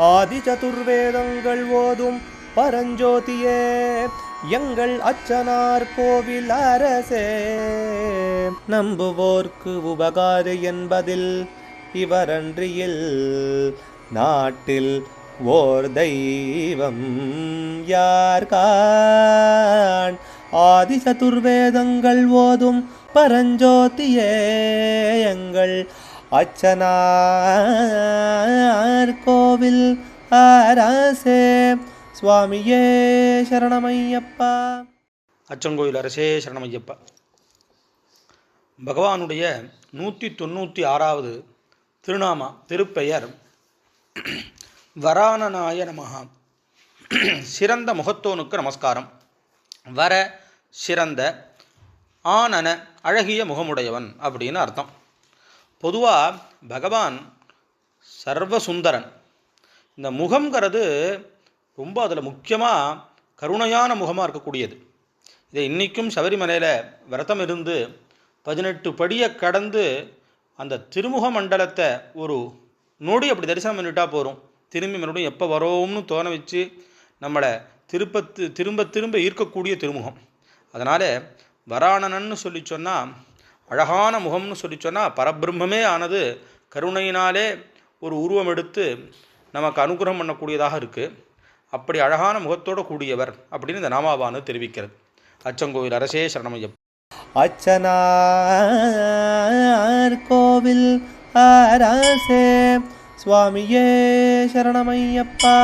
ஆதி சதுர்வேதங்கள் ஓதும் பரஞ்சோதியே எங்கள் அச்சனார் கோவில் அரசே. நம்புவோர்க்கு உபகாரி என்பதில் இவரன்றியில் நாட்டில் ஓர் தெய்வம் யார்கான். ஆதி சதுர்வேதங்கள் ஓதும் பரஞ்சோதியே எங்கள் அச்சனார் கோவில் அரசே. சுவாமியே சரணமையப்பா. அச்சங்கோயில் அரசே சரணமையப்பா. பகவானுடைய 196வது திருப்பெயர் வரானனாய நமஹா. சிறந்த முகத்தோனுக்கு நமஸ்காரம். வர சிறந்த, ஆனன அழகிய முகமுடையவன் அப்படின்னு அர்த்தம். பொதுவாக பகவான் சர்வசுந்தரன். இந்த முகம்ங்கிறது ரொம்ப அதில் முக்கியமாக கருணையான முகமாக இருக்கக்கூடியது. இதை இன்றைக்கும் சபரிமலையில் விரதம் இருந்து 18 படியை கடந்து அந்த திருமுக மண்டலத்தை ஒரு நொடி அப்படி தரிசனம் பண்ணிட்டா போகிறோம். திரும்பி மறுபடியும் எப்போ வரோம்னு தோண வச்சு நம்மளை திரும்ப திரும்ப ஈர்க்கக்கூடிய திருமுகம். அதனால் வராணனன்னு சொல்லி சொன்னால், அழகான முகம்னு சொல்லி சொன்னால், பரபிரம்மே ஆனது கருணையினாலே ஒரு உருவம் எடுத்து நமக்கு அனுகிரகம் பண்ணக்கூடியதாக இருக்குது. அப்படி அழகான முகத்தோடு கூடியவர் அப்படின்னு இந்த நாமாவானது தெரிவிக்கிறது. அச்சங்கோயில் அரசே சரணமையப்பா. அச்சனார் கோவில் அரசே. சுவாமியே சரணமையப்பா.